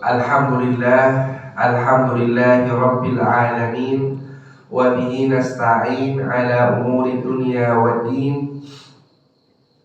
Alhamdulillahi Rabbil Alamin. Wa bihi nasta'in ala umuri dunya waddin.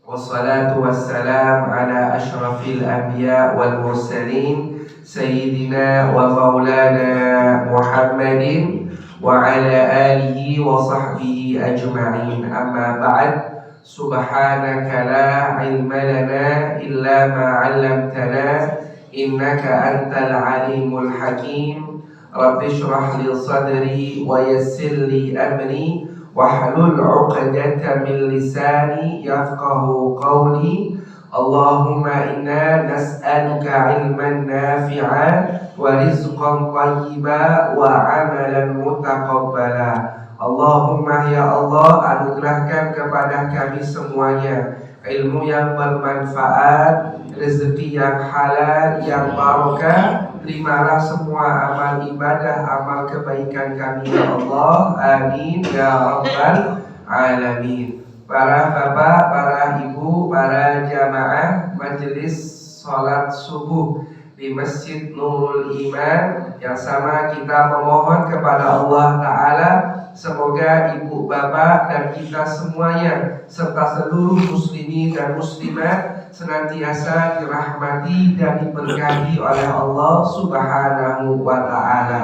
Wassalatu wassalam ala ashrafil anbiya wal mursalin Sayyidina wa maulana Muhammadin wa ala alihi wa sahbihi ajma'in. Amma ba'd. Subhanaka la ilma lana illa ma 'allamtana innaka antal alimul hakim. Rabbi shrah li sadri wa yassir li amri wahlul 'uqdatam min lisani yafqahu qawli. Allahumma inna nas'aluka ilman nafi'an wa rizqan thayyiban wa 'amalan mutaqabbala. Allahumma ya Allah, anugerahkan kepada kami semuanya ilmu yang bermanfaat, rezeki yang halal, yang barokah. Terimalah semua amal ibadah, amal kebaikan kami ya Allah. Amin ya rabbal alamin. Para bapak, para ibu, para jamaah majelis sholat subuh di Masjid Nurul Iman yang sama, kita memohon kepada Allah Ta'ala semoga ibu bapak dan kita semuanya serta seluruh muslimin dan muslimat senantiasa dirahmati dan diberkahi oleh Allah Subhanahu wa Ta'ala.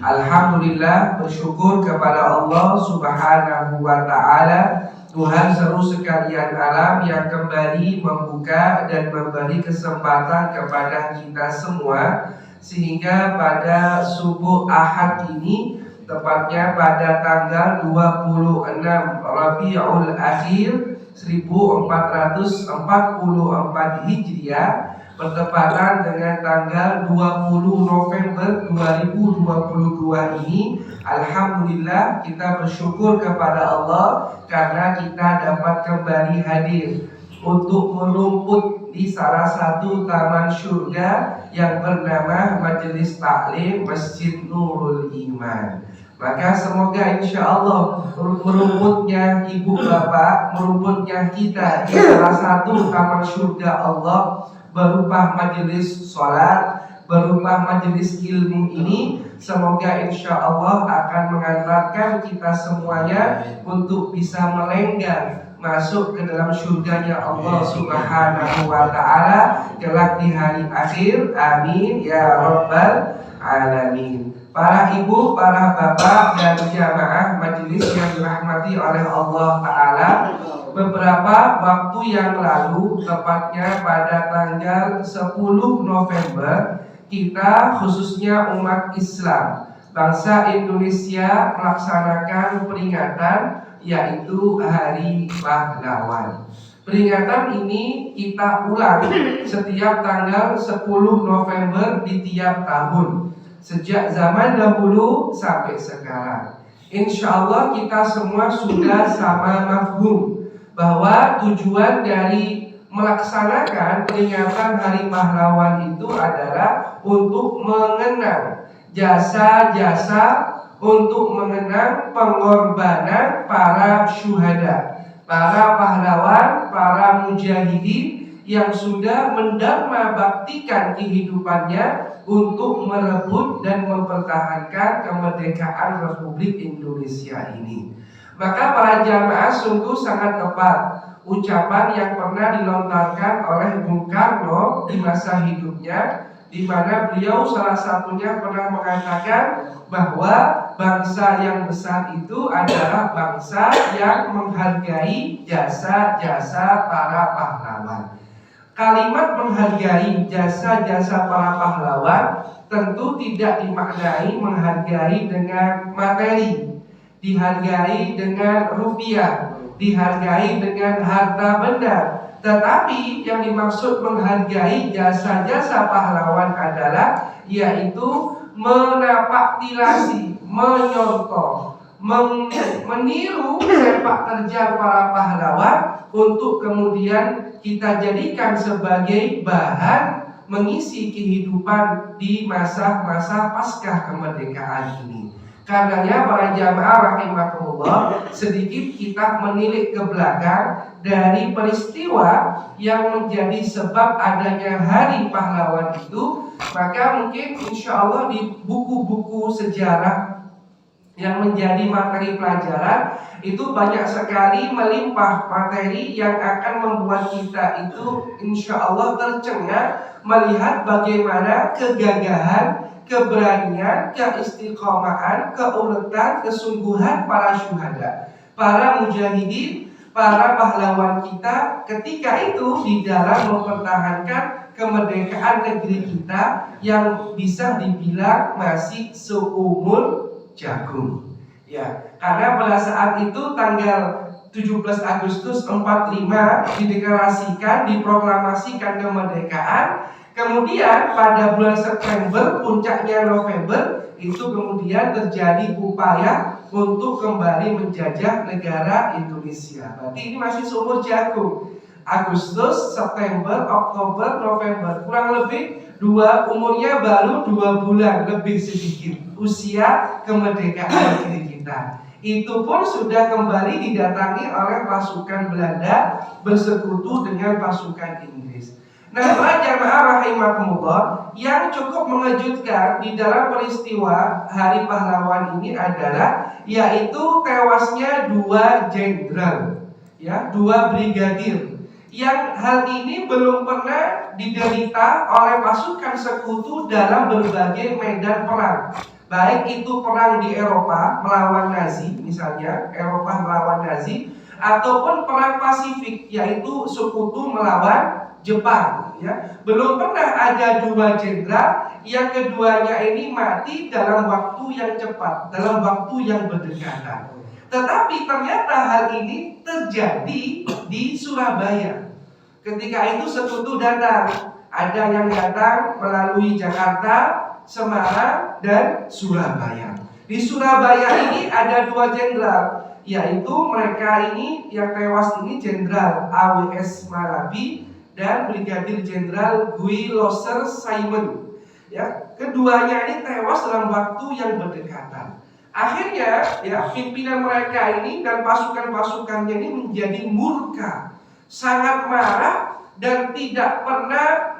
Alhamdulillah, bersyukur kepada Allah Subhanahu wa Ta'ala, Tuhan seru sekalian alam yang kembali membuka dan memberi kesempatan kepada kita semua, sehingga pada subuh Ahad ini, tepatnya pada tanggal 26 Rabiul Akhir 1444 Hijriah, bertepatan dengan tanggal 20 November 2022 ini. Alhamdulillah, kita bersyukur kepada Allah karena kita dapat kembali hadir untuk merumput di salah satu taman surga yang bernama Majelis Taklim Masjid Nurul Iman. Maka semoga insya Allah merumputnya ibu bapak, merumputnya kita di salah satu taman surga Allah berupa majelis sholat, berupa majelis ilmu ini, semoga insya Allah akan mengantarkan kita semuanya untuk bisa melenggang masuk ke dalam surganya Allah Subhanahu wa Ta'ala kelak di hari akhir. Amin ya rabbal alamin. Para ibu, para bapak dan jamaah majelis yang dirahmati oleh Allah Ta'ala, beberapa waktu yang lalu, tepatnya pada tanggal 10 November, kita khususnya umat Islam bangsa Indonesia melaksanakan peringatan, yaitu Hari Pahlawan. Peringatan ini kita ulang setiap tanggal 10 November di tiap tahun, sejak zaman dahulu sampai sekarang. Insya Allah kita semua sudah sama mafhum bahwa tujuan dari melaksanakan peringatan Hari Pahlawan itu adalah untuk mengenang jasa-jasa, untuk mengenang pengorbanan para syuhada, para pahlawan, para mujahidin yang sudah mendharma baktikan kehidupannya untuk merebut dan mempertahankan kemerdekaan Republik Indonesia ini. Maka para jamaah sungguh sangat tepat ucapan yang pernah dilontarkan oleh Bung Karno di masa hidupnya, di mana beliau salah satunya pernah mengatakan bahwa bangsa yang besar itu adalah bangsa yang menghargai jasa-jasa para pahlawan. Kalimat menghargai jasa-jasa para pahlawan tentu tidak dimaknai menghargai dengan materi, dihargai dengan rupiah, dihargai dengan harta benda. Tetapi yang dimaksud menghargai jasa-jasa pahlawan adalah yaitu menapaktilasi, menyontoh, meniru sepak terjang para pahlawan untuk kemudian kita jadikan sebagai bahan mengisi kehidupan di masa-masa pasca kemerdekaan ini. Karenanya para jamaah rahimakumullah, sedikit kita menilik ke belakang dari peristiwa yang menjadi sebab adanya Hari Pahlawan itu, Maka mungkin insya Allah di buku-buku sejarah yang menjadi materi pelajaran itu banyak sekali melimpah materi yang akan membuat kita itu insya Allah tercengang melihat bagaimana kegagahan, keberanian, keistiqomahan, keuletan, kesungguhan para syuhada, para mujahidin, para pahlawan kita ketika itu di dalam mempertahankan kemerdekaan negeri kita yang bisa dibilang masih seumur jagung. Ya, karena pada saat itu tanggal 17 Agustus 45 dideklarasikan, diproklamasikan kemerdekaan. Kemudian pada bulan September, puncaknya November, itu kemudian terjadi upaya untuk kembali menjajah negara Indonesia. Berarti ini masih seumur jagung. Agustus, September, Oktober, November, kurang lebih umurnya baru 2 bulan lebih sedikit usia kemerdekaan negeri kita. Itu pun sudah kembali didatangi oleh pasukan Belanda bersekutu dengan pasukan Inggris. Nah, para jamaah rahimakumullah, yang cukup mengejutkan di dalam peristiwa Hari Pahlawan ini adalah yaitu tewasnya 2 jenderal, ya, 2 brigadir. Yang hal ini belum pernah diderita oleh pasukan sekutu dalam berbagai medan perang. Baik itu perang di Eropa melawan Nazi, misalnya Eropa melawan Nazi, ataupun perang Pasifik, yaitu sekutu melawan Jepang. Ya, belum pernah ada 2 jenderal yang keduanya ini mati dalam waktu yang cepat, dalam waktu yang berdekatan. Tetapi ternyata hal ini terjadi di Surabaya. Ketika itu sekutu datang, ada yang datang melalui Jakarta, Semarang, dan Surabaya. Di Surabaya ini ada 2 jenderal, yaitu mereka ini yang tewas ini Jenderal AWS Malabi dan Brigadir Jenderal Guy Loser Simon. Ya, keduanya ini tewas dalam waktu yang berdekatan. Akhirnya, ya, pimpinan mereka ini dan pasukan-pasukannya ini menjadi murka, sangat marah dan tidak pernah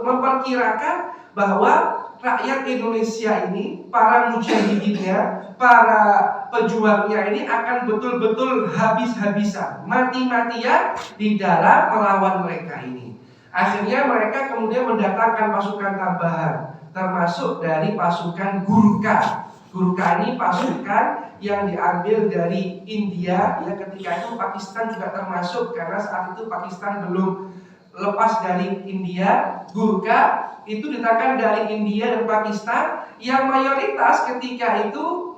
memperkirakan bahwa rakyat Indonesia ini, para mujahidinnya, para pejuangnya ini akan betul-betul habis-habisan, mati-matian di dalam melawan mereka ini. Akhirnya mereka kemudian mendatangkan pasukan tambahan, termasuk dari pasukan Gurkha. Gurkha ini pasukan yang diambil dari India, ya, ketika itu Pakistan juga termasuk karena saat itu Pakistan belum lepas dari India. Gurkha itu datangkan dari India dan Pakistan yang mayoritas ketika itu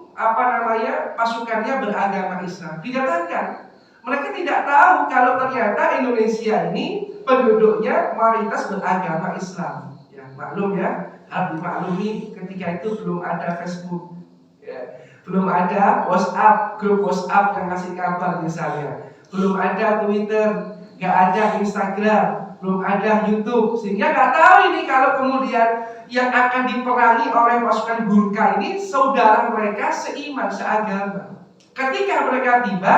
pasukannya beragama Islam. Didatangkan. Mereka tidak tahu kalau ternyata Indonesia ini penduduknya mayoritas beragama Islam. Ya, maklum ya, harus dimaklumi ketika itu belum ada Facebook. Ya, belum ada WhatsApp, grup WhatsApp yang ngasih kabar misalnya. Belum ada Twitter, nggak ada Instagram, belum ada YouTube, sehingga nggak tahu ini kalau kemudian yang akan diperangi oleh pasukan Gurkha ini saudara mereka seiman, seagama. Ketika mereka tiba,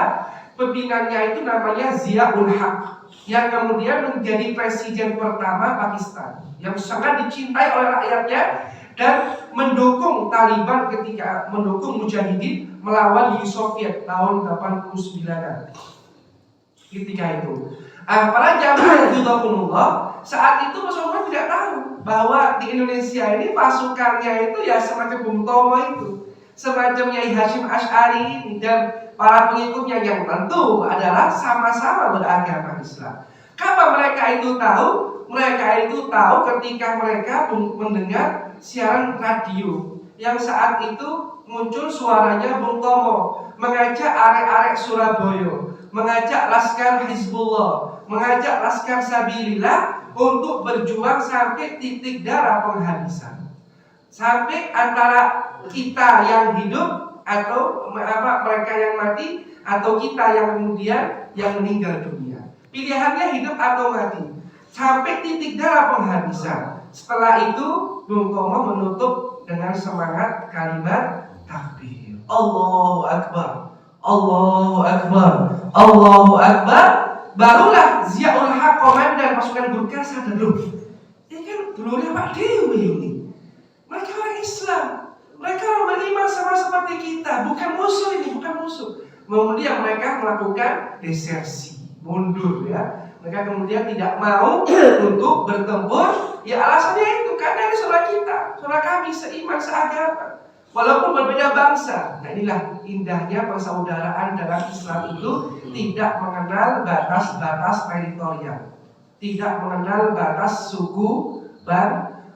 pimpinannya itu namanya Ziaul Haq, yang kemudian menjadi presiden pertama Pakistan, yang sangat dicintai oleh rakyatnya dan mendukung Taliban ketika mendukung mujahidin melawan Uni Soviet tahun 89-an. Ketika itu, para jamaah jazakumullah, saat itu Rasulullah tidak tahu bahwa di Indonesia ini pasukannya itu ya semacam Bung Tomo itu, semacam Yai Hashim Asy'ari ini dan para pengikutnya yang tentu adalah sama-sama beragama Islam. Kapan mereka itu tahu? Mereka itu tahu ketika mereka mendengar siaran radio yang saat itu muncul suaranya Bung Tomo mengajak arek-arek Surabaya, mengajak laskar Hizbullah, mengajak laskar Sabilillah untuk berjuang sampai titik darah penghabisan, sampai antara kita yang hidup atau mereka yang mati atau kita yang kemudian yang meninggal dunia. Pilihannya hidup atau mati sampai titik darah penghabisan. Setelah itu Bung Tomo menutup dengan semangat kalimat takbir. Allahu Akbar, Allahu Akbar, Allahu Akbar. Barulah Ziaul Haq, komandan pasukan Gurkha sadar, loh, ini kan dulunya Pak Dewi ini. Mereka orang Islam, mereka orang beriman sama seperti kita, bukan musuh ini, bukan musuh. Kemudian mereka melakukan desersi, mundur ya. Mereka kemudian tidak mau untuk bertempur. Ya alasannya itu karena ini saudara kita, saudara kami seiman seagama, walaupun berbeda bangsa. Nah inilah indahnya persaudaraan dalam Islam itu tidak mengenal batas-batas teritorial, tidak mengenal batas suku,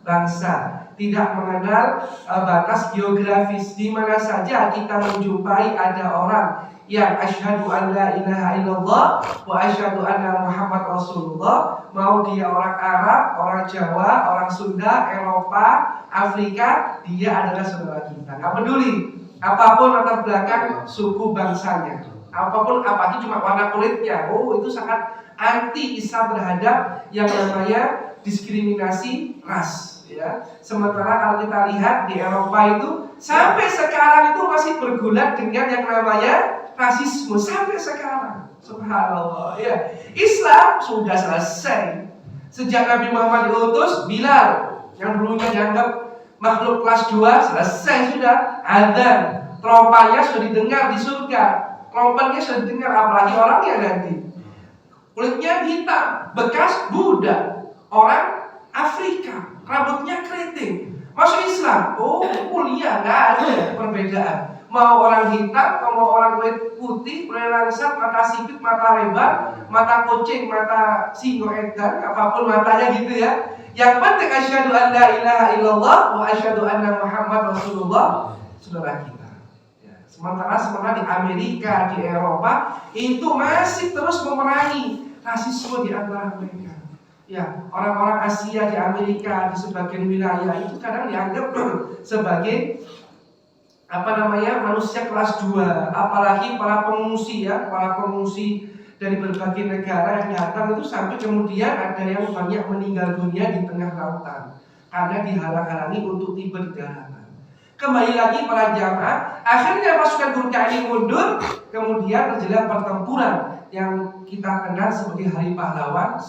bangsa, tidak mengenal batas geografis. Di mana saja kita menjumpai ada orang yang asyhadu an la ilaha illallah wa asyhadu anna Muhammad Rasulullah, mau dia orang Arab, orang Jawa, orang Sunda, Eropa, Afrika, dia adalah saudara kita. Gak peduli apapun latar belakang suku bangsanya, apapun, apalagi cuma warna kulitnya. Oh, itu sangat anti Islam terhadap yang namanya diskriminasi ras. Ya. Sementara kalau kita lihat di Eropa itu sampai sekarang itu masih bergulat dengan yang namanya rasisme sampai sekarang. Subhanallah. Ya. Islam sudah selesai sejak Nabi Muhammad diutus. Bilal yang dulunya dianggap makhluk kelas 2 selesai sudah. Adzan, trompanya sudah didengar di surga, trompetnya sudah didengar, apalagi orangnya nanti kulitnya hitam, bekas Buddha, orang Afrika, rambutnya keriting, masuk Islam. Oh, mulia, nggak ada perbedaan. Mau orang hitam, mau orang kulit putih, kulit langsat, mata sipit, mata lebar, mata kucing, mata singo edan, apapun matanya gitu ya. Yang penting asyhadu an la ilaha illallah wa asyhadu anna Muhammad Rasulullah, saudara kita. Ya. Sementara di Amerika, di Eropa itu masih terus memerangi rasisme di antara mereka. Ya, orang-orang Asia di Amerika di sebagian wilayah itu kadang dianggap sebagai manusia kelas 2, apalagi para pengungsi ya, para pengungsi dari berbagai negara yang datang itu sampai kemudian ada yang banyak meninggal dunia di tengah lautan karena dihalang-halangi untuk tiba di daratan. Kembali lagi para jamaah, akhirnya pasukan Quraisyy mundur, kemudian terjadi pertempuran yang kita kenal sebagai Hari Pahlawan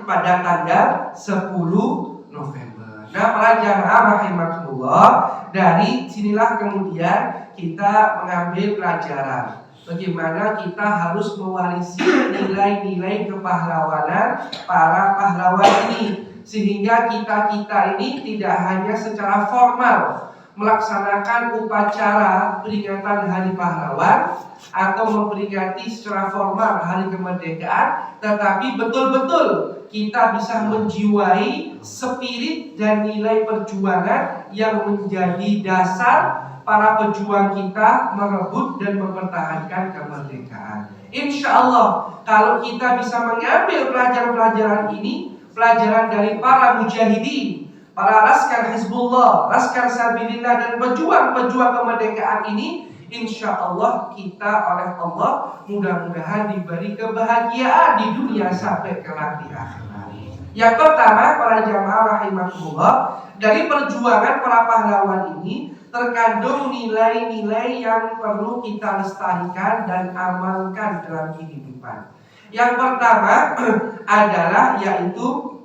pada tanggal 10 November. Nah, para jamaah rahimakumullah, dari sinilah kemudian kita mengambil pelajaran bagaimana kita harus mewarisi nilai-nilai kepahlawanan para pahlawan ini, sehingga kita ini tidak hanya secara formal melaksanakan upacara peringatan Hari Pahlawan atau memperingati secara formal Hari Kemerdekaan, tetapi betul-betul kita bisa menjiwai spirit dan nilai perjuangan yang menjadi dasar para pejuang kita merebut dan mempertahankan kemerdekaan. Insya Allah kalau kita bisa mengambil pelajaran-pelajaran ini, pelajaran dari para mujahidin, para laskar Hizbullah, laskar Sabilillah, dan pejuang-pejuang kemerdekaan ini, insya Allah kita oleh Allah mudah-mudahan diberi kebahagiaan di dunia sampai kelak di akhirat. Yang pertama, para jamaah rahimakumullah, dari perjuangan para pahlawan ini terkandung nilai-nilai yang perlu kita lestarikan dan amalkan dalam kehidupan. Yang pertama adalah yaitu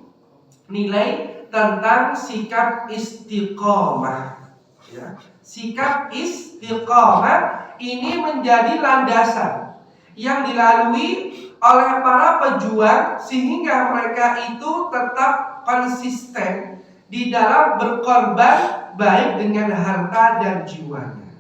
nilai tentang sikap istiqomah. Ya. Sikap istiqomah ini menjadi landasan yang dilalui oleh para pejuang sehingga mereka itu tetap konsisten di dalam berkorban baik dengan harta dan jiwanya.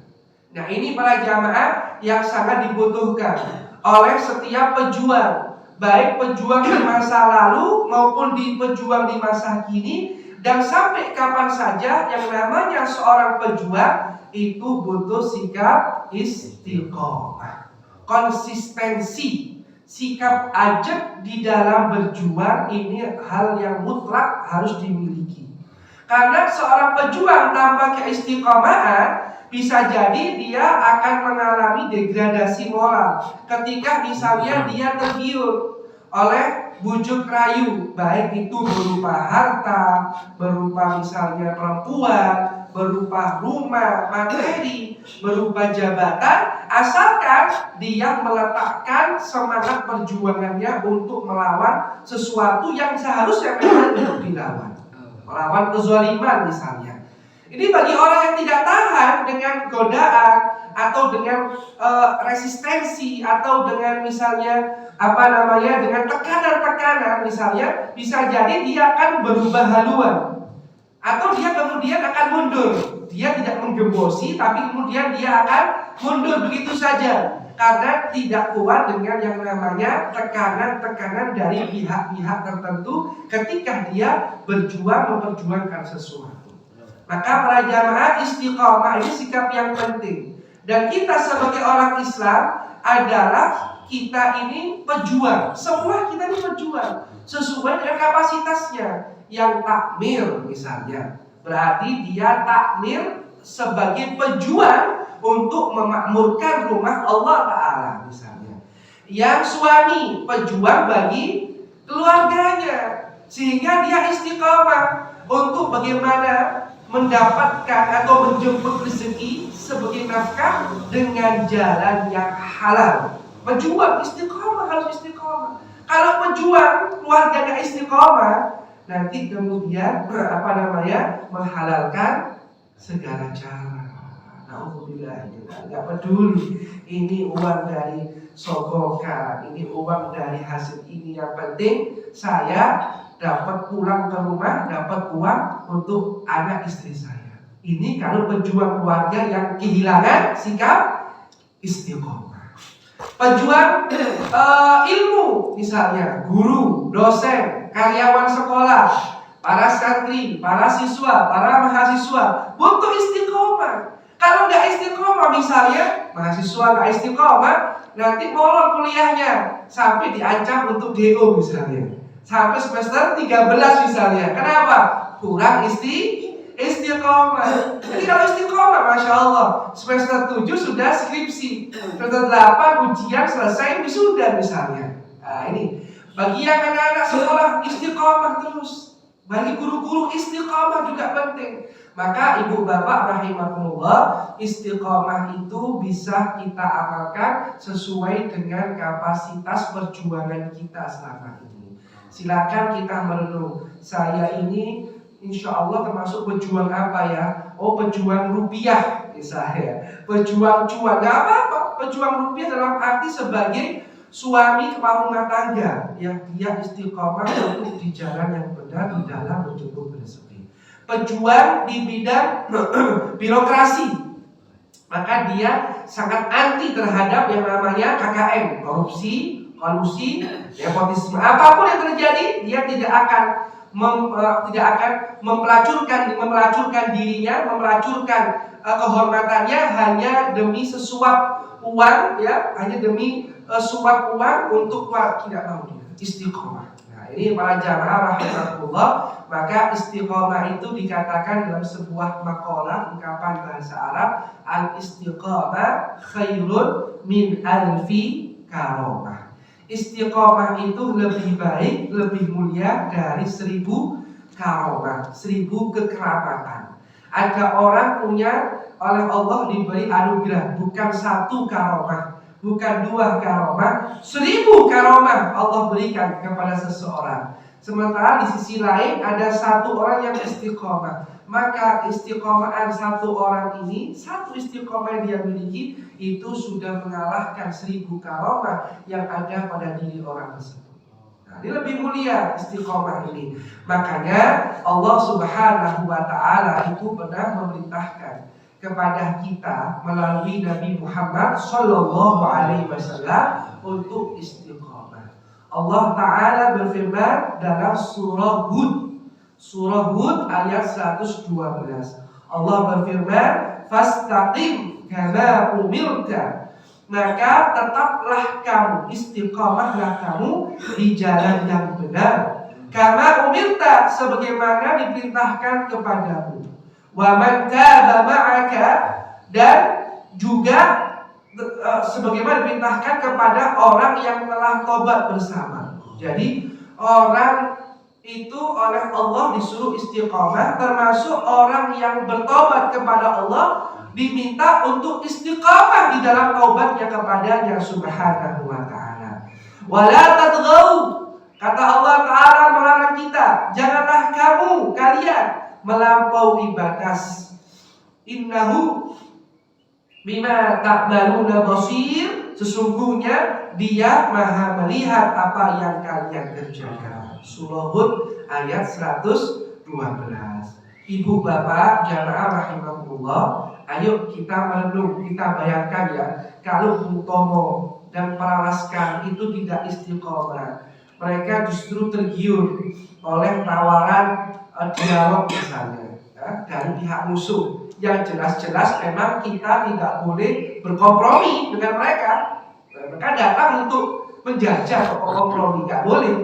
Nah, ini para jamaah yang sangat dibutuhkan oleh setiap pejuang, baik pejuang di masa lalu maupun di pejuang di masa kini, dan sampai kapan saja yang namanya seorang pejuang itu butuh sikap istiqomah, konsistensi, sikap ajak di dalam berjuang. Ini hal yang mutlak harus dimiliki. Karena seorang pejuang tanpa keistiqomahan bisa jadi dia akan mengalami degradasi moral ketika misalnya dia tergiur oleh bujuk rayu, baik itu berupa harta, berupa misalnya perempuan, berupa rumah, materi, berupa jabatan, asalkan dia meletakkan semangat perjuangannya untuk melawan sesuatu yang seharusnya memang untuk dilawan. melawan kezaliman misalnya. Ini bagi orang yang tidak tahan dengan godaan atau dengan resistensi atau dengan misalnya dengan tekanan-tekanan misalnya, bisa jadi dia akan berubah haluan atau dia kemudian akan mundur. Dia tidak menggembosi, tapi kemudian dia akan mundur begitu saja karena tidak kuat dengan yang namanya tekanan-tekanan dari pihak-pihak tertentu ketika dia memperjuangkan sesuatu. Maka para jamaah, istiqamah ini sikap yang penting. Dan kita sebagai orang Islam adalah kita ini pejuang. Semua kita ini pejuang sesuai dengan kapasitasnya. Yang takmir misalnya, berarti dia takmir sebagai pejuang untuk memakmurkan rumah Allah Ta'ala misalnya. Yang suami pejuang bagi keluarganya, sehingga dia istiqamah untuk bagaimana mendapatkan atau menjemput rezeki sebagai nafkah dengan jalan yang halal. Pejuang istiqamah, harus istiqamah. Kalau pejuang keluarga gak istiqamah, nanti kemudian menghalalkan segala cara. Alhamdulillah, nggak peduli ini uang dari sogokan, ini uang dari hasil ini, yang penting saya dapat pulang ke rumah, dapat uang untuk anak istri saya. Ini kalau pejuang keluarga yang kehilangan sikap istiqomah. Pejuang ilmu misalnya, guru, dosen, karyawan sekolah, para santri, para siswa, para mahasiswa butuh istiqomah. Kalau nggak istiqomah misalnya, mahasiswa nggak istiqomah, nanti molor kuliahnya sampai diancam untuk DO misalnya. Sampai semester 13 misalnya. Kenapa? Kurang istiqomah. Jadi kalau istiqomah, Masya Allah, semester 7 sudah skripsi, semester 8 ujian selesai, wisuda misalnya. Nah ini, bagi yang anak-anak sekolah istiqomah terus. Bagi guru-guru istiqomah juga penting. Maka ibu bapak rahimakumullah, istiqomah itu bisa kita amalkan sesuai dengan kapasitas perjuangan kita selama ini. Silakan kita merenung, saya ini insya Allah termasuk pejuang apa ya? Oh, pejuang rupiah misalnya, pejuang cuan, gak apa-apa. Pejuang rupiah dalam arti sebagai suami kepala rumah tangga yang dia istiqomah untuk di jalan yang benar di dalam menjemput rezeki. Pejuang di bidang birokrasi, maka dia sangat anti terhadap yang namanya KKN, korupsi, kolusi, nepotisme. Apapun yang terjadi, dia tidak akan memelacurkan dirinya, memelacurkan kehormatannya hanya demi sesuap uang, ya, hanya demi suap uang untuk tidak mau dia istiqomah. Nah, ini para jamaah rahimahullah, maka istiqomah itu dikatakan dalam sebuah makalah ungkapan bahasa Arab, al-istiqomah khairun min alfi karomah. Istiqomah itu lebih baik, lebih mulia dari 1000 karomah, 1000 kekeramatan. Ada orang punya oleh Allah diberi anugerah bukan 1 karomah, bukan 2 karomah, 1000 karomah Allah berikan kepada seseorang. Sementara di sisi lain ada 1 orang yang istiqomah. Maka istiqomahan 1 orang ini, 1 istiqomah yang dia miliki, itu sudah mengalahkan 1000 karomah yang ada pada diri orang tersebut. Nah, ini lebih mulia istiqomah ini. Makanya Allah Subhanahu wa Ta'ala itu pernah memerintahkan kepada kita melalui Nabi Muhammad Sallallahu Alaihi Wasallam untuk istiqomah. Allah Ta'ala berfirman dalam surah Hud ayat 112. Allah berfirman, fastaqim kama umirta, maka tetaplah kamu, istiqomahlah kamu di jalan yang benar, kama umirta, sebagaimana diperintahkan kepadamu. Wa man taba ma'aka, dan juga sebagaimana diperintahkan kepada orang yang telah tobat bersama. Jadi orang itu oleh Allah disuruh istiqomah, termasuk orang yang bertobat kepada Allah diminta untuk istiqomah di dalam taubatnya kepadanya Subhanahu wa Ta'ala. Wala tadghaw, Kata Allah Ta'ala melarang kita, janganlah kalian melampaui batas. Innahu bima ta'maluna basir, sesungguhnya Dia Maha melihat apa yang kalian kerjakan. Surah Hud ayat 112. Ibu bapak jamaah rahimahullah, ayo kita merenung, kita bayangkan ya, kalau Bung Tomo dan para laskar itu tidak istiqomah, mereka justru tergiur oleh tawaran dialog misalnya ya, dari pihak musuh yang jelas-jelas memang kita tidak boleh berkompromi dengan mereka. Mereka datang untuk menjajah, kompromi nggak boleh.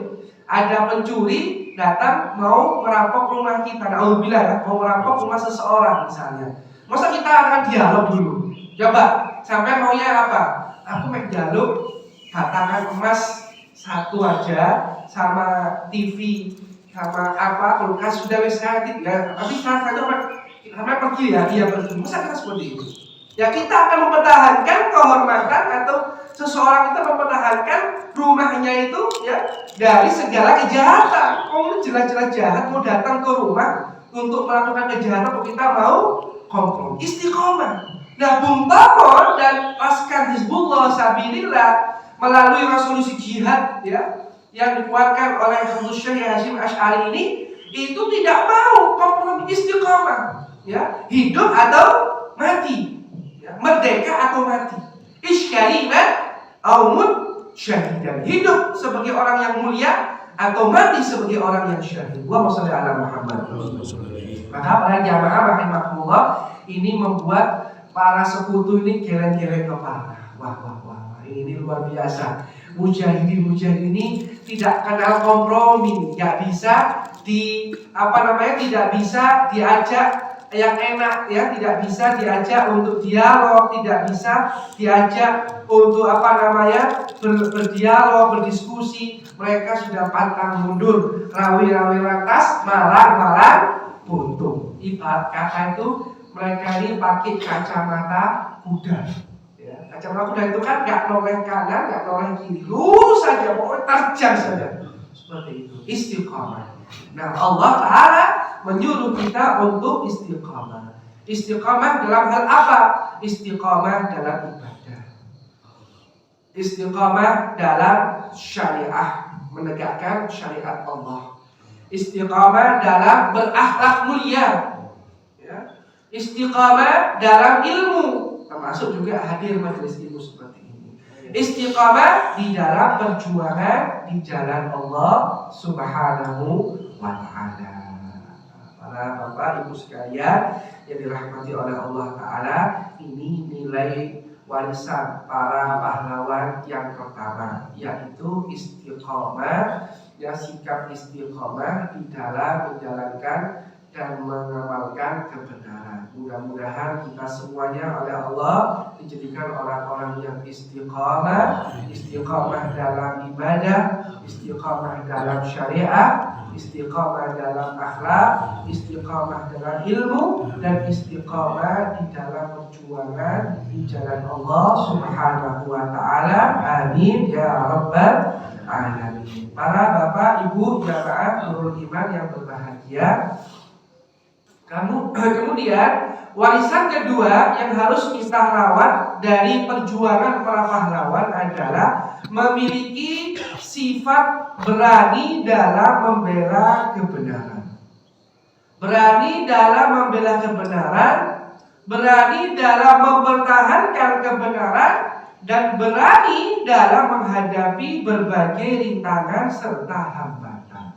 Ada pencuri datang mau merampok rumah kita, alhamdulillah ya, mau merampok rumah seseorang misalnya. Masa kita akan dialog dulu? Coba, sampai maunya apa? Aku mau dialog batangan emas satu aja, sama TV, sama apa, kulkas sudah wis ngatik ya. Tapi saat itu sampai pergi ya, dia pergi. Masa kita seperti itu? Ya kita akan mempertahankan kehormatan atau seseorang itu mempertahankan rumahnya itu ya dari segala kejahatan. Oh jelas-jelas jahat mau datang ke rumah untuk melakukan kejahatan, kok kita mau kompromi? Istiqomah. Nah, Bung Tomo dan Laskar Hizbullah Sabilillah melalui resolusi jihad ya yang dikeluarkan oleh Syekh Hasyim Asy'ari ini itu tidak mau kompromi, istiqomah ya, hidup atau mati ya, merdeka atau mati, isyariman aumut syahidan, hidup sebagai orang yang mulia atau mati sebagai orang yang syahid. Allahumma shalli ala Muhammad. Maka para jamaah rahimahullah, ini membuat para sekutu ini geleng-geleng kepala. Wah, ini luar biasa. Mujahidin ini tidak kenal kompromi, nggak bisa tidak bisa diajak yang enak ya, tidak bisa diajak untuk dialog, tidak bisa diajak untuk berdialog, berdiskusi. Mereka sudah pantang mundur, rawi-rawi lantas, marah-marah buntung. Ibarat kata itu mereka ini pakai kacamata kuda. Ya, kacamata kuda itu kan nggak noleh kanan, nggak noleh kiri, lurus saja, pokoknya terjang saja. Seperti itu, istiqomah. Nah, Allah Ta'ala menyuruh kita untuk istiqomah. Istiqomah dalam hal apa? Istiqomah dalam ibadah. Istiqomah dalam syariah, menegakkan syariat Allah. Istiqomah dalam berakhlak mulia ya. Istiqomah dalam ilmu, termasuk juga hadir majelis ilmu seperti ini. Istiqomah di dalam perjuangan di jalan Allah Subhanahu wa ta'ala. Para bapak ibu sekalian yang dirahmati oleh Allah Ta'ala, ini nilai warisan para pahlawan yang pertama, yaitu istiqomah, ya, sikap istiqomah di dalam menjalankan dan mengamalkan kebenaran. Mudah-mudahan kita semuanya oleh Allah dijadikan orang-orang yang istiqomah, istiqomah dalam ibadah, istiqomah dalam syariat, istiqomah dalam akhlak, istiqomah dalam ilmu, dan istiqomah di dalam perjuangan di jalan Allah Subhanahu wa ta'ala. Amin ya rabbal alamin. Para bapak ibu jamaah nurul iman yang berbahagia, kemudian warisan kedua yang harus kita rawat dari perjuangan para pahlawan adalah memiliki sifat berani dalam membela kebenaran. Berani dalam membela kebenaran, berani dalam mempertahankan kebenaran, dan berani dalam menghadapi berbagai rintangan serta hambatan.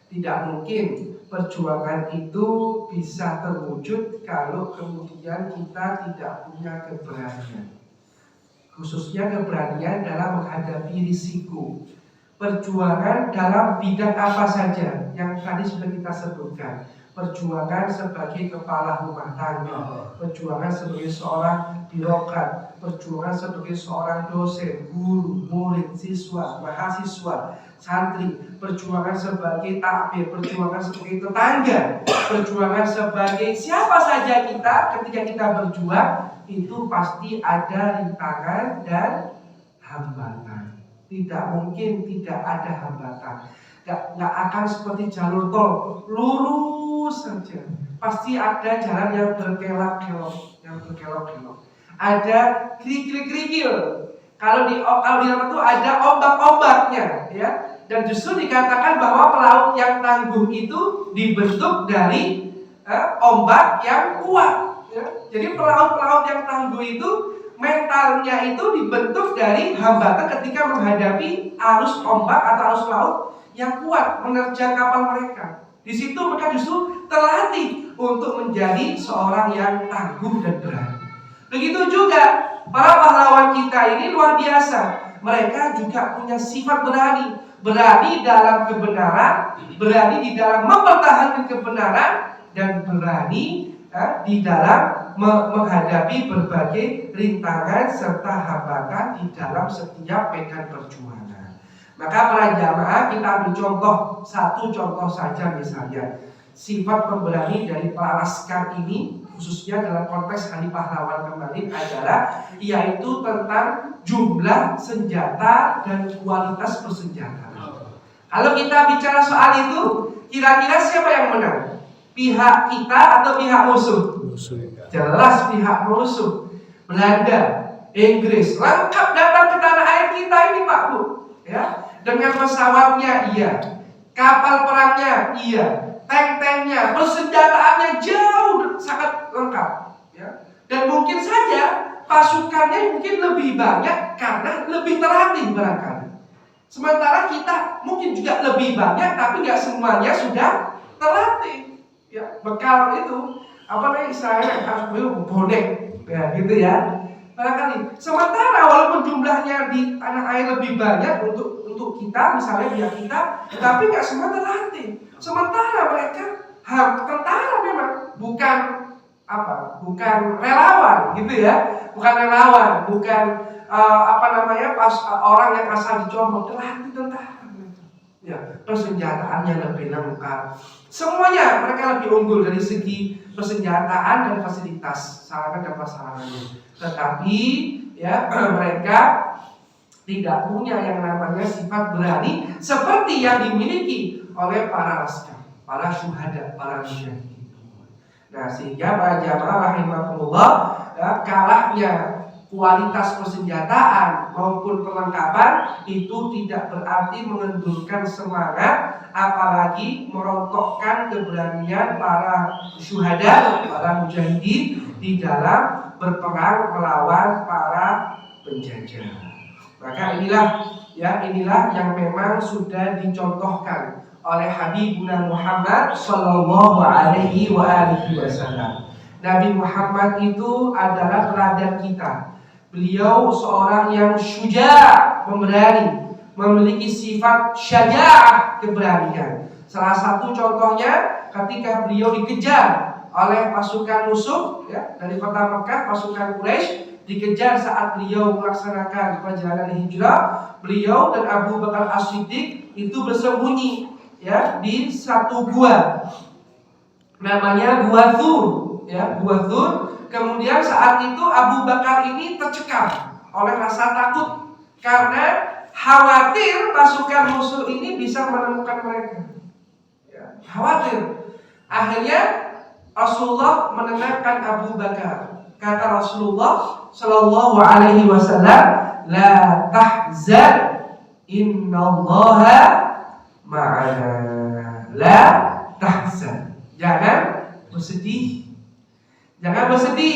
Tidak mungkin perjuangan itu bisa terwujud kalau kemudian kita tidak punya keberanian. Khususnya keberanian dalam menghadapi risiko. Perjuangan dalam bidang apa saja yang tadi sudah kita sebutkan. Perjuangan sebagai kepala rumah tangga, perjuangan sebagai seorang birokrat, perjuangan sebagai seorang dosen, guru, murid, siswa, mahasiswa, santri, perjuangan sebagai takmir, perjuangan sebagai tetangga, perjuangan sebagai siapa saja kita. Ketika kita berjuang itu pasti ada rintangan dan hambatan. Tidak mungkin tidak ada hambatan. Nggak akan seperti jalur tol lurus saja. Pasti ada jalan yang berkelok-kelok, ada kerikil-kerikil. Kalau di dalam itu ada ombak-ombaknya, ya. Dan justru dikatakan bahwa pelaut yang tangguh itu dibentuk dari ombak yang kuat. Ya. Jadi pelaut-pelaut yang tangguh itu mentalnya itu dibentuk dari hambatan ketika menghadapi arus ombak atau arus laut yang kuat menerjang kapal mereka. Di situ mereka justru terlatih untuk menjadi seorang yang tangguh dan berani. Begitu juga para pahlawan kita ini luar biasa. Mereka juga punya sifat berani. Berani dalam kebenaran, berani di dalam mempertahankan kebenaran, dan berani di dalam menghadapi berbagai rintangan serta hambatan di dalam setiap medan perjuangan. Maka para jamaah, kita ambil satu contoh saja, misalnya sifat pemberani dari para laskar ini, khususnya dalam konteks Hari Pahlawan kemarin adalah yaitu tentang jumlah senjata dan kualitas persenjataan. Kalau kita bicara soal itu, kira-kira siapa yang menang? Pihak kita atau pihak musuh? Jelas pihak musuh. Belanda, Inggris lengkap datang ke tanah air kita ini, Pak Bu, ya. Dengan pesawatnya iya, kapal perangnya iya, tank-tanknya, persenjataannya jauh sangat lengkap, ya. Dan mungkin saja pasukannya mungkin lebih banyak karena lebih terlatih barangkali. Sementara kita mungkin juga lebih banyak, tapi nggak semuanya sudah terlatih. Ya, bekal itu istilahnya harus bonek, ya gitu ya. Barangkali. Sementara walaupun jumlahnya di tanah air lebih banyak untuk kita, misalnya pihak kita, tapi nggak semua terlatih. Sementara mereka tentara memang bukan relawan, gitu ya, bukan relawan, bukan orang yang asal dicomot, terlatih tentara. Ya, persenjataannya lebih lengkap. Semuanya mereka lebih unggul dari segi persenjataan dan fasilitas sarana dan prasarananya. Tetapi ya mereka tidak punya yang namanya sifat berani seperti yang dimiliki oleh para laskar, para syuhada, para mujahidin. Nah, sehingga para jamaah rahimahumullah, kalahnya kualitas persenjataan maupun perlengkapan itu tidak berarti mengendurkan semangat, apalagi merontokkan keberanian para syuhada, para mujahidin di dalam berperang melawan para penjajah. Maka inilah yang memang sudah dicontohkan oleh Habibuna Muhammad sallallahu alaihi wasallam. Nabi Muhammad itu adalah teladan kita. Beliau seorang yang syuja', pemberani, memiliki sifat syaja'ah, keberanian. Salah satu contohnya ketika beliau dikejar oleh pasukan musuh, ya, dari kota Mekah, pasukan Quraisy dikejar saat beliau melaksanakan perjalanan hijrah. Beliau dan Abu Bakar As-Siddiq itu bersembunyi, ya, di satu gua, namanya Gua Thur, ya, Gua Thur. Kemudian saat itu Abu Bakar ini tercekam oleh rasa takut karena khawatir pasukan musuh ini bisa menemukan mereka. Ya, khawatir. Akhirnya Rasulullah menenangkan Abu Bakar. Kata Rasulullah sallallahu alaihi wasallam, "La tahzan, innallaha ma'ana." La tahzan. Jangan bersedih. Jangan bersedih,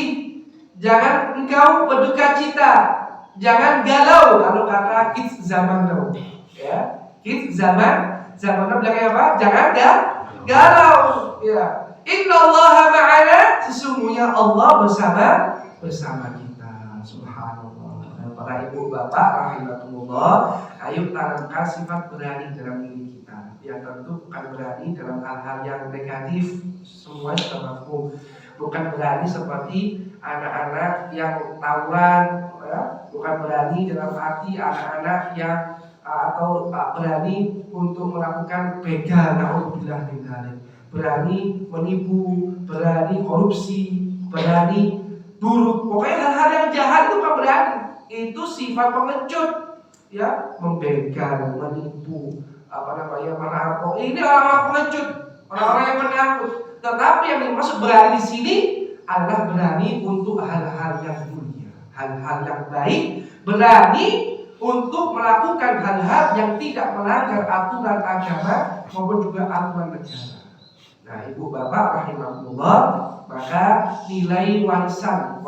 jangan engkau berduka cita, jangan galau. Kalau kata kids zaman now, ya, kids zaman now bilangnya apa? Jangan galau. Ya, innallaha ma'ana, sesungguhnya Allah bersama kita. Subhanallah. Para ibu bapak rahimahumullah, ayo tanamkan sifat berani dalam diri kita. Ya, tentu bukan berani dalam hal-hal yang negatif, semua sudah mafhum. Bukan berani seperti anak-anak yang tawuran, ya. Bukan berani dalam arti anak-anak yang atau berani untuk melakukan begal, naudzubillah min dzalik. Berani menipu, berani korupsi, berani buruk. Pokoknya hal-hal yang jahat itu bukan berani. Itu sifat pengecut. ya membegal, menipu, merampok. Ini orang-orang pengecut, orang-orang yang penakut. Tetapi yang dimaksud berani di sini adalah berani untuk hal-hal yang mulia, hal-hal yang baik, berani untuk melakukan hal-hal yang tidak melanggar aturan agama maupun juga aturan negara. Nah, ibu bapak rahimahullah, maka nilai warisan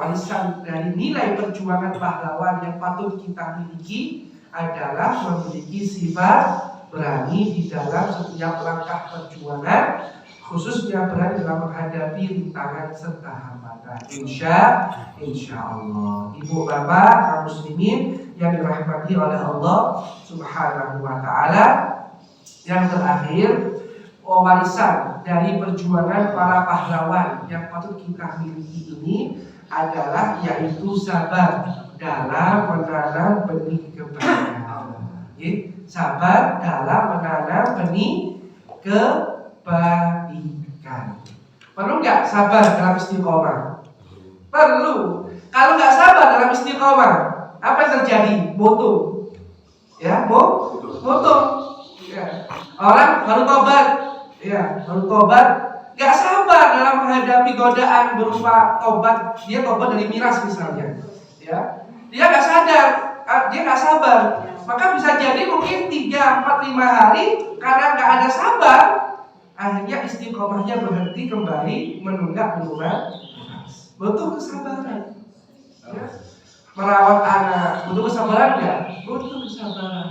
dari nilai perjuangan pahlawan yang patut kita miliki adalah memiliki sifat berani di dalam setiap langkah perjuangan, khususnya berani dalam menghadapi rintangan serta hambatan. Insya Allah. Ibu bapak kaum muslimin yang dirahmati oleh Allah Subhanahu wa taala, yang terakhir, warisan dari perjuangan para pahlawan yang patut kita miliki ini adalah yaitu sabar dalam menanam benih kebaikan. Sabar dalam menanam benih kebaikan. Perlu nggak sabar dalam istiqomah? Perlu. Kalau nggak sabar dalam istiqomah, apa yang terjadi? Moto. Ya, moto. Ya. Orang baru tobat, nggak sabar dalam menghadapi godaan berupa tobat. Dia tobat dari miras misalnya, ya. Dia nggak sadar, dia nggak sabar. Maka bisa jadi mungkin 3, 4, 5 hari karena nggak ada sabar, akhirnya istiqomahnya berhenti kembali menunggak minuman keras. Butuh kesabaran. Ya. Merawat anak, butuh kesabaran nggak? Butuh kesabaran.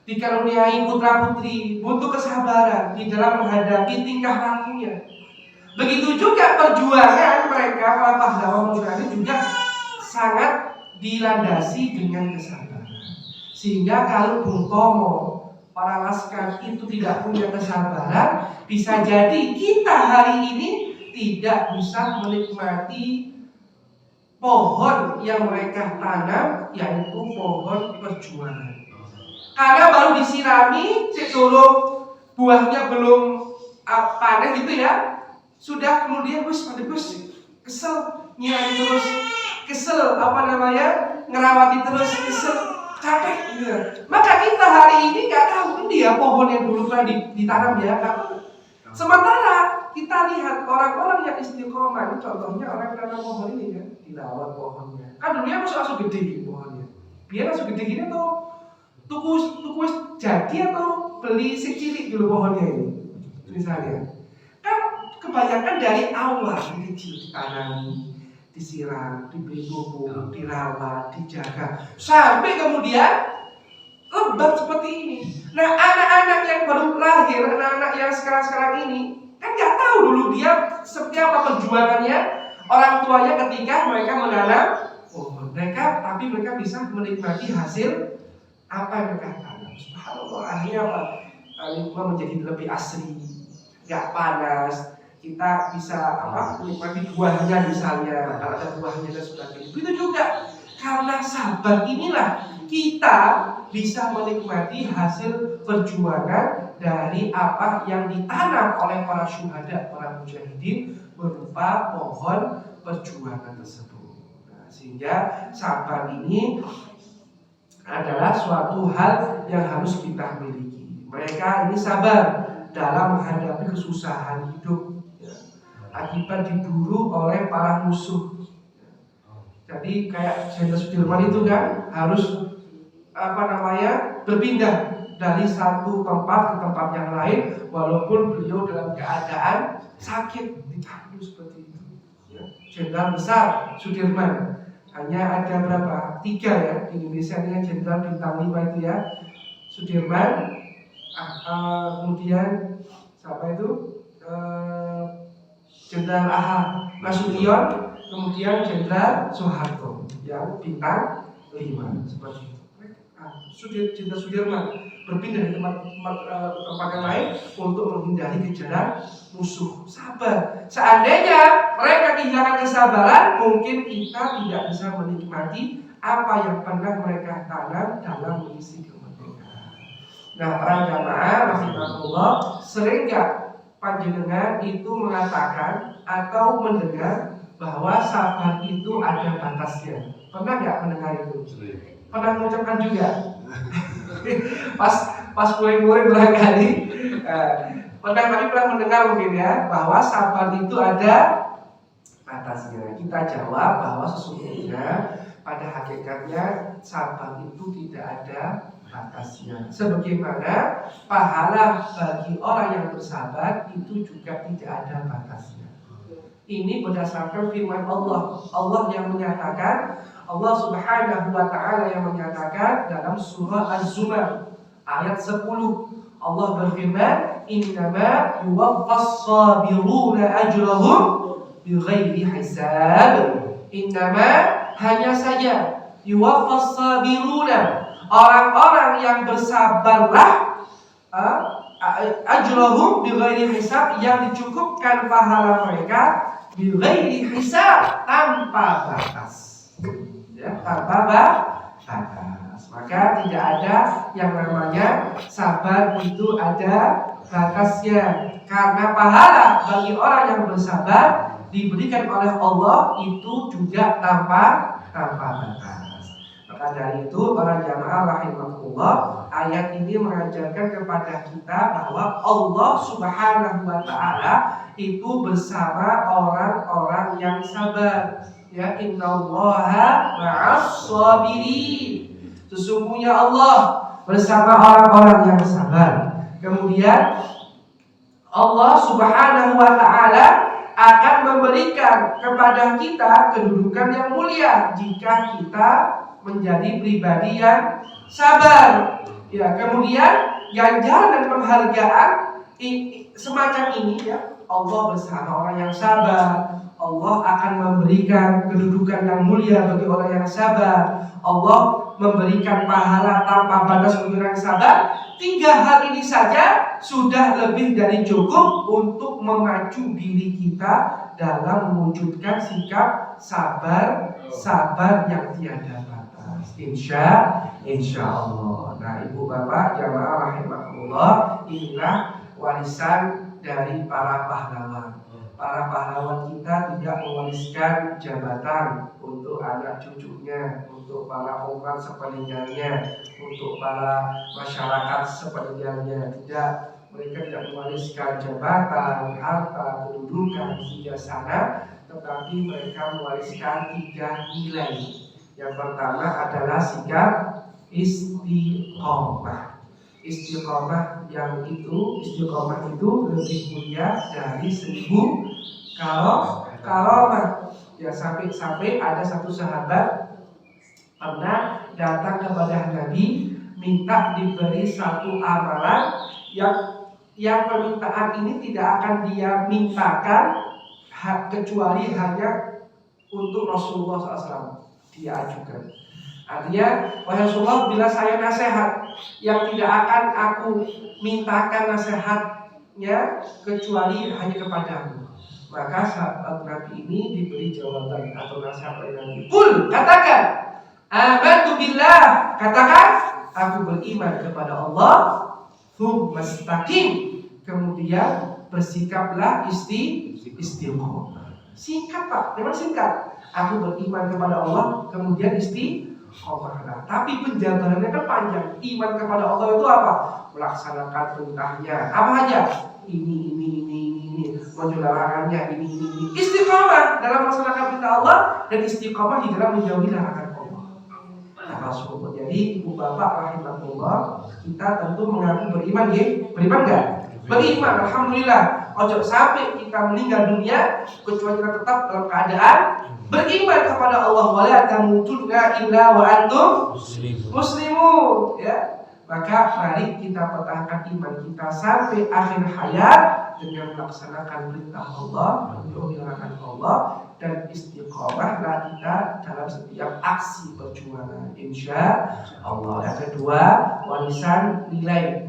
Dikaruniai putra putri, butuh kesabaran di dalam menghadapi tingkah lakunya. Begitu juga perjuangan mereka para pahlawan ini juga sangat dilandasi dengan kesabaran. Sehingga kalau Bung Tomo, para laskar itu tidak punya kesabaran, bisa jadi kita hari ini tidak bisa menikmati pohon yang mereka tanam, yaitu pohon perjuangan. Karena baru disirami, turun buahnya belum panen gitu ya, sudah kemudian kesel nyirami terus, kesel ngerawati terus, kesel, capek gitu. Maka kita hari ini nggak tahu dia pohon yang dulu pernah ditanam ya, kan? Sementara kita lihat orang-orang yang istiqomah, contohnya orang yang tanam pohon ini kan, dirawat pohonnya. Kan dulunya langsung gede gitu pohonnya. Biar langsung gede gini tuh. Tuku jadi atau beli secili dulu pohonnya ini misalnya. Kan kebanyakan dari awal dari kecil ditanami, disiram, diberi pupuk, dirawat, dijaga, sampai kemudian lebat seperti ini. Nah, anak-anak yang baru lahir, anak-anak yang sekarang ini kan nggak tahu dulu dia seperti apa perjuangannya orang tuanya ketika mereka menanam pohon. Tapi mereka bisa menikmati hasil apa yang mereka tanam. Subhanallah, akhirnya apa? Lingkungan menjadi lebih asri, nggak panas. Kita bisa menikmati buahnya misalnya, kalau ada buahnya dan sebagainya. Begitu juga karena sabar inilah kita bisa menikmati hasil perjuangan dari apa yang ditanam oleh para syuhada, para mujahidin berupa pohon perjuangan tersebut. Nah, sehingga sabar ini adalah suatu hal yang harus kita miliki. Mereka ini sabar dalam menghadapi kesusahan hidup, ya, akibat diburu oleh para musuh. Jadi kayak Jenderal Sudirman itu kan harus berpindah dari satu tempat ke tempat yang lain, walaupun beliau dalam keadaan sakit, ditandu seperti itu. Ya. Jenderal besar Sudirman. Hanya ada berapa? 3 ya di Indonesia ini Jenderal bintang 5 itu ya. Sudirman, kemudian siapa itu? Jenderal A.H. Nasution, kemudian Jenderal Soeharto yang bintang 5 seperti itu. Jenderal Sudirman berpindah di tempat yang lain untuk menghindari kejaran musuh. Sabar. Seandainya mereka kehilangan kesabaran, mungkin kita tidak bisa menikmati apa yang pernah mereka tanam dalam misi kemerdekaan. Nah, para jamaah rahimahullah, sering gak panjenengan itu mengatakan atau mendengar bahwa sabar itu ada batasnya? Pernah gak mendengar itu? Pernah mengucapkan juga. pas murid-murid barangkali pernah mendengar mungkin ya bahwa sabar itu ada batasnya. Kita jawab bahwa sesungguhnya pada hakikatnya sabar itu tidak ada batasnya. Sebagaimana pahala bagi orang yang bersabar itu juga tidak ada batasnya. Ini berdasarkan firman Allah. Allah yang menyatakan, Allah Subhanahu wa taala yang menyatakan dalam surah Az-Zumar ayat 10. Allah berfirman, "Innama yuwaffas sabiruna ajrahum bighairi hisab." Innama, hanya saja, yuwaffas sabiruna, orang-orang yang bersabarlah, ajrahum bighairi hisab, yang dicukupkan pahala mereka bighairi hisab, tanpa batas. Ya, tanpa batas. Maka tidak ada yang namanya sabar itu ada batasnya. Karena pahala bagi orang yang bersabar diberikan oleh Allah itu juga tanpa batas. Maka dari itu para jamaah rahimahullah, ayat ini mengajarkan kepada kita bahwa Allah Subhanahu wa taala itu bersama orang-orang yang sabar. Ya, innallaha ma'as sabirin. Sesungguhnya Allah bersama orang-orang yang sabar. Kemudian Allah Subhanahu wa taala akan memberikan kepada kita kedudukan yang mulia jika kita menjadi pribadi yang sabar. Ya, kemudian ganjaran dan penghargaan semacam ini ya, Allah bersama orang yang sabar. Allah akan memberikan kedudukan yang mulia bagi orang yang sabar. Allah memberikan pahala tanpa batas bagi orang yang sabar. 3 hal ini saja sudah lebih dari cukup untuk memacu diri kita dalam mewujudkan sikap sabar yang tiada batas. Insya Allah. Nah, ibu bapak jamaah rahimahullah, inilah warisan dari para pahlawan. Para pahlawan kita tidak mewariskan jabatan untuk anak cucunya, untuk para umat sepeninggalnya, untuk para masyarakat sepeninggalnya. Tidak, mereka tidak mewariskan jabatan, harta, kedudukan, sijasana, tetapi mereka mewariskan 3 nilai. Yang pertama adalah sikap istiqomah. Istiqomah itu lebih mulia dari 1000 karomah. Ya, sampai ada satu sahabat pernah datang kepada Nabi minta diberi satu amalan yang permintaan ini tidak akan dia mintakan kecuali hanya untuk Rasulullah SAW. Dia ajukan. Artinya, wahai Rasulullah, bila saya nasihat yang tidak akan aku mintakan nasihatnya kecuali hanya kepadamu. Maka sahabat Nabi ini diberi jawaban atau nasihat oleh Nabi. Qul, katakan, amantu billah, katakan, aku beriman kepada Allah. Tsumma istaqim, kemudian bersikaplah istiqomah. Singkat Pak, memang singkat. Aku beriman kepada Allah, kemudian istiqomah. Tapi penjabarannya kan panjang. Iman kepada Allah itu apa? Melaksanakan perintahnya. Apa aja? Ini. Menjauhi ini. Istiqomah dalam melaksanakan perintah Allah dan istiqomah di dalam menjauhi larangan Allah. Rasulullah. Jadi ibu bapak rahimahullah, kita tentu mengaku beriman, ya? Beriman enggak? Beriman, alhamdulillah. Ojo sampai kita meninggal dunia kecuali kita tetap dalam keadaan beriman kepada Allah. Wala tamutunna illa wa antum muslimun. Ya. Maka mari kita pertahankan iman kita sampai akhir hayat dengan melaksanakan perintah Allah, menjauhi larangan Allah, dan istiqomahlah kita dalam setiap aksi perjuangan. Insya Allah. Yang kedua, warisan nilai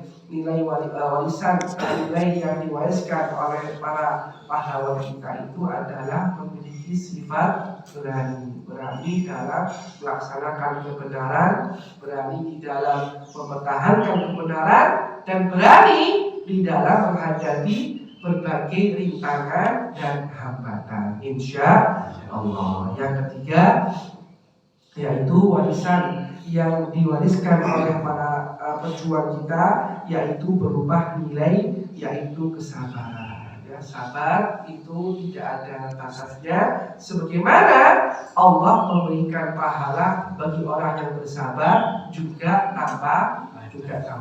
yang diwariskan oleh para pahlawan kita itu adalah memiliki sifat berani dalam melaksanakan kebenaran, berani di dalam mempertahankan kebenaran, dan berani di dalam menghadapi berbagai rintangan dan hambatan. Insya Allah. Yang ketiga yaitu warisan yang diwariskan oleh para pejuang kita, yaitu berupa nilai, yaitu kesabaran. Ya, sabar itu tidak ada batasnya, sebagaimana Allah memberikan pahala bagi orang yang bersabar juga tanpa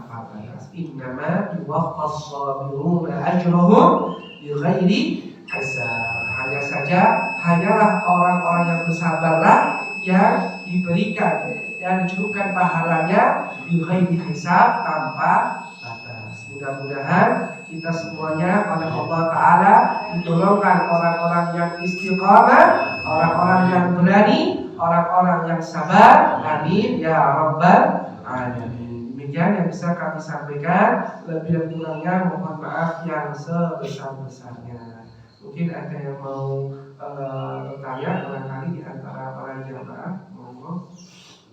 batas. Innama yuwaffas sabiruna ajrahum bighairi hisab. Hanya saja hanyalah orang-orang yang bersabarlah yang diberikan, yang dicukupkan pahalanya bighairi hisab, tanpa batas. Mudah-mudahan kita semuanya oleh Allah Ta'ala ditolongkan orang-orang yang istiqamah, orang-orang yang berani, orang-orang yang sabar. Amin ya rabbal alamin. Demikian yang bisa kami sampaikan, lebih dan kurangnya mohon maaf yang sebesar-besarnya. Mungkin ada yang mau bertanya barangkali di antara para jamaah. Monggo.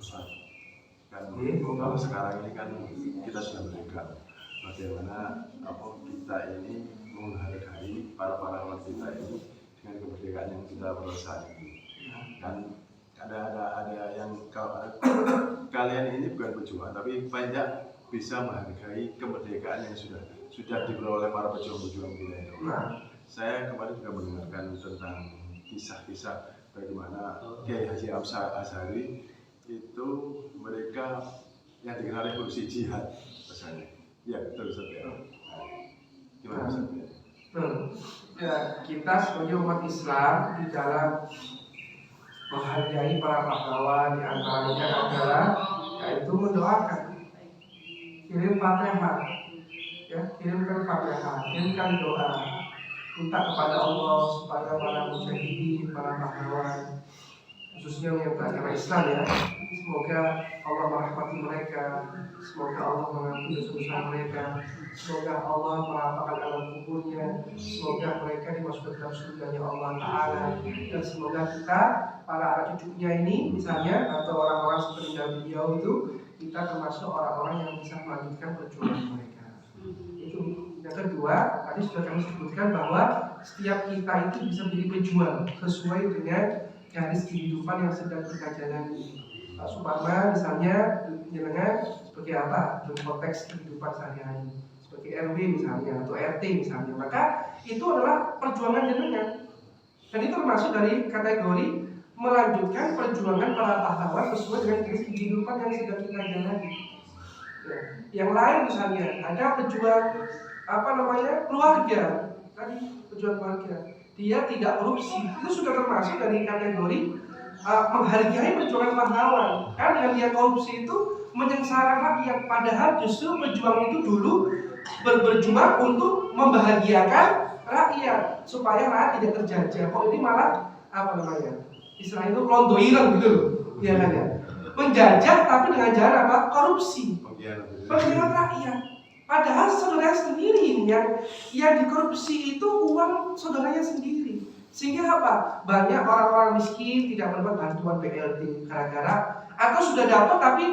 Ustaz, kan kalau sekarang ini kan kita sudah merdeka. Bagaimana kita ini menghargai para pahlawan kita ini dengan kemerdekaan yang kita peroleh saat ini. Dan ada yang kalian ini bukan pejuang, tapi banyak bisa menghargai kemerdekaan yang sudah diperoleh para pejuang-pejuang kita itu. Saya kemarin juga mendengarkan tentang kisah-kisah bagaimana Kiai Haji Ashari itu mereka yang dikenal revolusi jihad misalnya. Ya betul Ustaz ya. Gimana Ustaz? Ya, kita sebagai umat Islam di dalam menghargai para pahlawan, di antaranya adalah yaitu mendoakan, kirim Fatihah, ya, kirimkan Fatihah, kirimkan doa, minta kepada Allah supaya para mujahidin, para pahlawan, khususnya yang beragama Islam ya, semoga Allah merahmati mereka, semoga Allah mengampuni dosa-dosa mereka, semoga Allah merapatkan alam kuburnya, semoga mereka dimasukkan dalam surganya Allah Ta'ala, dan semoga kita, para anak cucunya ini misalnya, atau orang-orang sepeninggal beliau itu, kita termasuk orang-orang yang bisa melanjutkan perjuangan mereka. Itu yang kedua, tadi sudah kami sebutkan bahwa setiap kita itu bisa menjadi pejuang sesuai dengan garis kehidupan yang sedang kita jalani. Pak Suparman misalnya jenengan sebagai apa dalam konteks kehidupan sehari-hari, sebagai RW misalnya atau RT misalnya, maka itu adalah perjuangan jenengan, dan itu termasuk dari kategori melanjutkan perjuangan para pahlawan sesuai dengan garis kehidupan yang sedang kita jalani. Ya. Yang lain misalnya ada pejuang keluarga, tadi pejuang keluarga, dia tidak korupsi, itu sudah termasuk dari kategori menghargai perjuangan pahlawan. Kan yang dia korupsi itu menyengsarakan rakyat, padahal justru pejuang itu dulu berjuang untuk membahagiakan rakyat supaya rakyat tidak terjajah. Kok ini malah istilah itu londoiran gitu loh, ya kan ya, menjajah tapi dengan jalan apa? Korupsi, pengkhianat rakyat. Padahal saudara sendiri yang dikorupsi itu uang saudaranya sendiri. Sehingga apa? Banyak orang-orang miskin tidak mendapat bantuan BLT gara-gara, atau sudah dapat tapi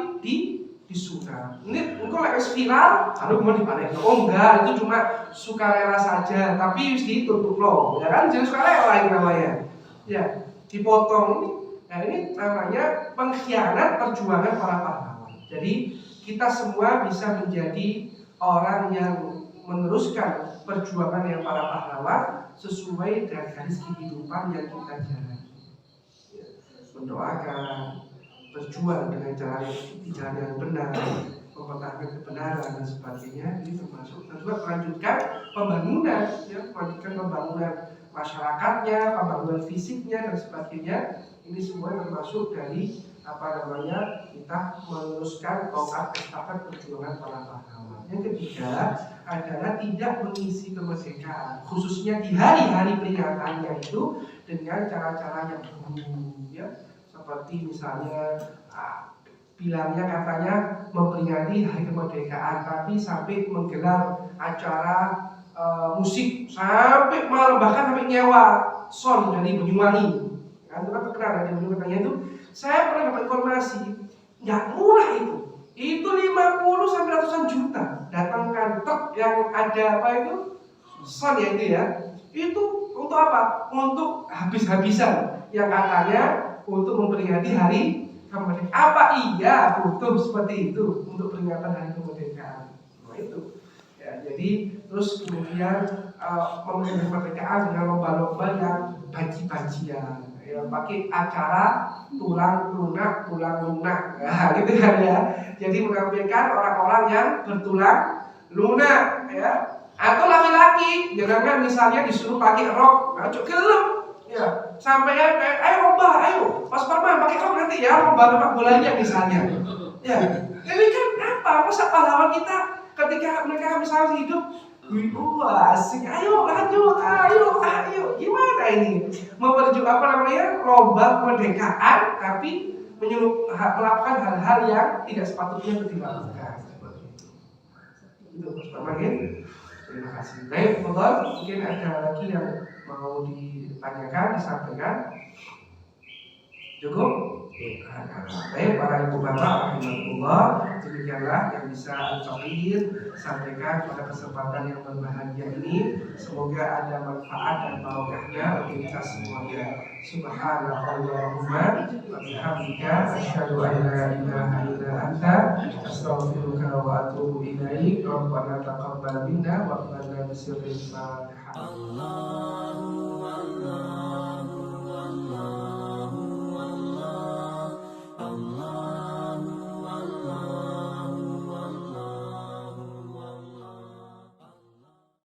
disunat. Ini engkau lagi viral, lalu kemudian dipanen. Oh enggak, itu cuma sukarela saja, tapi ditutup loh. Ya kan, jadi sukarela ini namanya. Ya, dipotong ini. Nah ini namanya pengkhianat perjuangan para pahlawan. Jadi kita semua bisa menjadi orang yang meneruskan perjuangan yang para pahlawan sesuai dengan garis kehidupan yang kita jalani. Mendoakan, berjuang dengan jalan yang benar, mempertahankan kebenaran dan sebagainya. Ini termasuk, dan juga melanjutkan pembangunan, ya, melanjutkan pembangunan masyarakatnya, pembangunan fisiknya dan sebagainya. Ini semua termasuk dari kita meneruskan tongkat estafet perjuangan para pahlawan. Yang ketiga adalah tidak mengisi kemerdekaan, khususnya di hari-hari peringatannya itu dengan cara-cara yang baru, ya, seperti misalnya bilangnya katanya memperingati hari kemerdekaan, tapi sampai menggelar acara musik sampai malam, bahkan sampai nyewa son dari Banyuwangi. Kan itu kan terkenal ya, di Banyuwangi itu. Saya pernah dapat informasi, nggak murah itu 50 sampai ratusan juta. Datangkan truk yang ada son ya itu ya. Itu untuk apa? Untuk habis-habisan yang katanya untuk memperingati hari kemerdekaan. Apa iya butuh seperti itu untuk peringatan hari kemerdekaan? Nah itu. Ya, jadi terus kemudian memeringati kemerdekaan dengan lomba-lomba yang baji-bajian, ya, pakai acara tulang lunak, nah, gitu kan ya. Jadi menampilkan orang-orang yang bertulang lunak, ya. Atau laki-laki, jangan misalnya disuruh pakai rok, nah, gelem, ya. Sampai ayo lomba, ayo, pas Parman pakai rok nanti ya, lomba sepak bolanya misalnya. Ya, ini kan apa? Masa pahlawan kita ketika mereka misalnya hidup, asik, ayo lanjut, ayo, gimana ini? Memperjuangkan apa namanya, lomba kemerdekaan, tapi melakukan hal-hal yang tidak sepatutnya dilakukan. Itu Mas Parman. Terima kasih. Baik, mungkin ada lagi yang mau ditanyakan, disampaikan. Cukup? Baik, para ibu bapak, rahimahullah, demikianlah yang bisa Al-Faqih sampaikan pada kesempatan yang berbahagia ini. Semoga ada manfaat dan barokahnya bagi kita semuanya. Subhanallahumma wa bihamdika, asyhadu an la ilaha illa anta, astaghfiruka wa atubu ilaik. Rabbana taqabbal minna wa qina adzabannar.